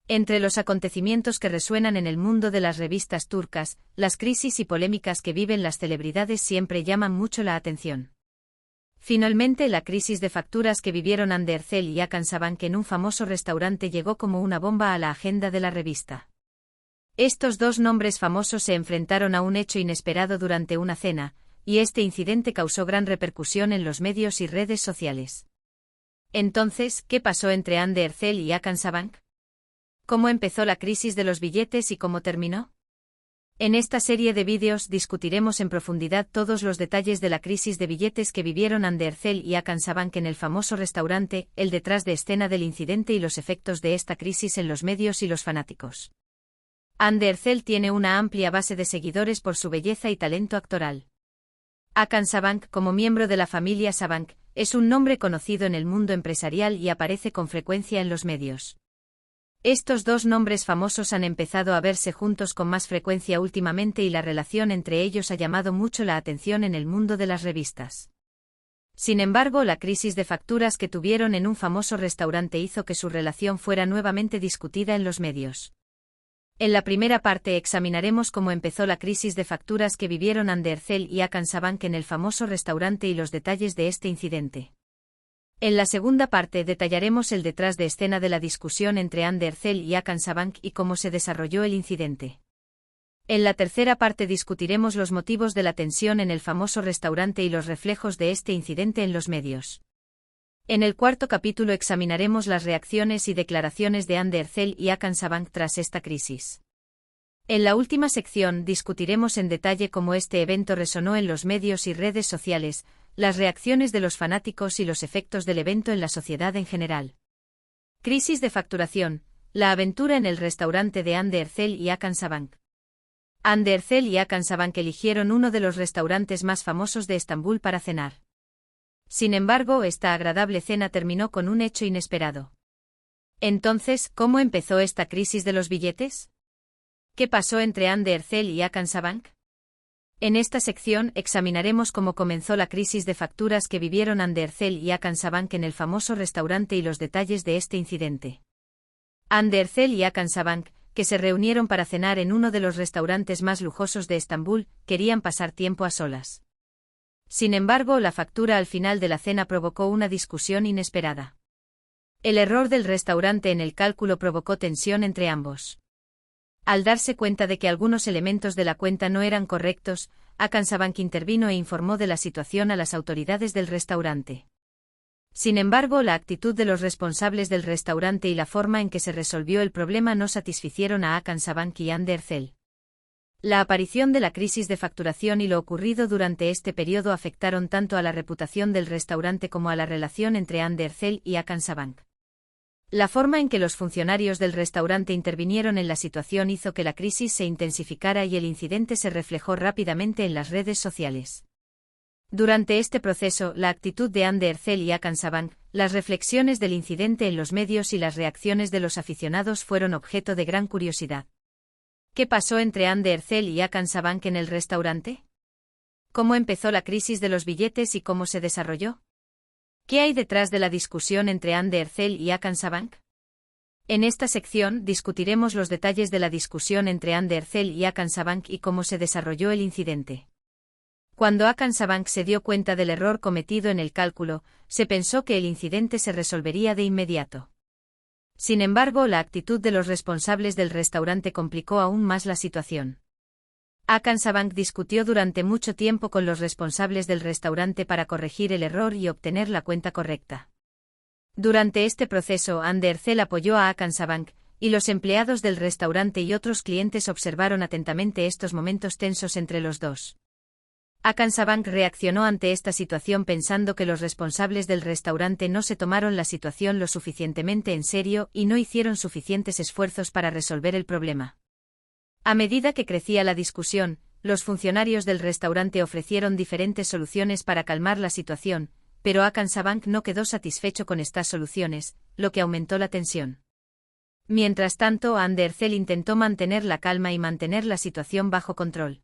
Entre los acontecimientos que resuenan en el mundo de las revistas turcas, las crisis y polémicas que viven las celebridades siempre llaman mucho la atención. Finalmente, la crisis de facturas que vivieron Hande Erçel y Hakan Sabank en un famoso restaurante llegó como una bomba a la agenda de la revista. Estos dos nombres famosos se enfrentaron a un hecho inesperado durante una cena, y este incidente causó gran repercusión en los medios y redes sociales. Entonces, ¿qué pasó entre Hande Erçel y Hakan Sabank? ¿Cómo empezó la crisis de los billetes y cómo terminó? En esta serie de vídeos discutiremos en profundidad todos los detalles de la crisis de billetes que vivieron Hande Erçel y Hakan Sabank en el famoso restaurante, el detrás de escena del incidente y los efectos de esta crisis en los medios y los fanáticos. Hande Erçel tiene una amplia base de seguidores por su belleza y talento actoral. Hakan Sabank, como miembro de la familia Sabank, es un nombre conocido en el mundo empresarial y aparece con frecuencia en los medios. Estos dos nombres famosos han empezado a verse juntos con más frecuencia últimamente y la relación entre ellos ha llamado mucho la atención en el mundo de las revistas. Sin embargo, la crisis de facturas que tuvieron en un famoso restaurante hizo que su relación fuera nuevamente discutida en los medios. En la primera parte examinaremos cómo empezó la crisis de facturas que vivieron Hande Erçel y Hakan Sabank en el famoso restaurante y los detalles de este incidente. En la segunda parte detallaremos el detrás de escena de la discusión entre Hande Erçel y Hakan Sabank y cómo se desarrolló el incidente. En la tercera parte discutiremos los motivos de la tensión en el famoso restaurante y los reflejos de este incidente en los medios. En el cuarto capítulo examinaremos las reacciones y declaraciones de Hande Erçel y Hakan Sabank tras esta crisis. En la última sección discutiremos en detalle cómo este evento resonó en los medios y redes sociales, las reacciones de los fanáticos y los efectos del evento en la sociedad en general. Crisis de facturación, la aventura en el restaurante de Hande Erçel y Hakan Sabank. Hande Erçel y Hakan Sabank eligieron uno de los restaurantes más famosos de Estambul para cenar. Sin embargo, esta agradable cena terminó con un hecho inesperado. Entonces, ¿cómo empezó esta crisis de los billetes? ¿Qué pasó entre Hande Erçel y Hakan Sabank? En esta sección examinaremos cómo comenzó la crisis de facturas que vivieron Hande Erçel y Hakan Sabank en el famoso restaurante y los detalles de este incidente. Hande Erçel y Hakan Sabank, que se reunieron para cenar en uno de los restaurantes más lujosos de Estambul, querían pasar tiempo a solas. Sin embargo, la factura al final de la cena provocó una discusión inesperada. El error del restaurante en el cálculo provocó tensión entre ambos. Al darse cuenta de que algunos elementos de la cuenta no eran correctos, Hakan Sabank intervino e informó de la situación a las autoridades del restaurante. Sin embargo, la actitud de los responsables del restaurante y la forma en que se resolvió el problema no satisficieron a Hakan Sabank y Hande Erçel. La aparición de la crisis de facturación y lo ocurrido durante este periodo afectaron tanto a la reputación del restaurante como a la relación entre Hande Erçel y Hakan Sabank. La forma en que los funcionarios del restaurante intervinieron en la situación hizo que la crisis se intensificara y el incidente se reflejó rápidamente en las redes sociales. Durante este proceso, la actitud de Hande Erçel y Hakan Sabank, las reflexiones del incidente en los medios y las reacciones de los aficionados fueron objeto de gran curiosidad. ¿Qué pasó entre Hande Erçel y Hakan Sabank en el restaurante? ¿Cómo empezó la crisis de los billetes y cómo se desarrolló? ¿Qué hay detrás de la discusión entre Hande Erçel y Hakan Sabank? En esta sección discutiremos los detalles de la discusión entre Hande Erçel y Hakan Sabank y cómo se desarrolló el incidente. Cuando Hakan Sabank se dio cuenta del error cometido en el cálculo, se pensó que el incidente se resolvería de inmediato. Sin embargo, la actitud de los responsables del restaurante complicó aún más la situación. Hakan Sabank discutió durante mucho tiempo con los responsables del restaurante para corregir el error y obtener la cuenta correcta. Durante este proceso, Hande Erçel apoyó a Hakan Sabank, y los empleados del restaurante y otros clientes observaron atentamente estos momentos tensos entre los dos. Hakan Sabank reaccionó ante esta situación pensando que los responsables del restaurante no se tomaron la situación lo suficientemente en serio y no hicieron suficientes esfuerzos para resolver el problema. A medida que crecía la discusión, los funcionarios del restaurante ofrecieron diferentes soluciones para calmar la situación, pero Hakan Sabank no quedó satisfecho con estas soluciones, lo que aumentó la tensión. Mientras tanto, Hande Erçel intentó mantener la calma y mantener la situación bajo control.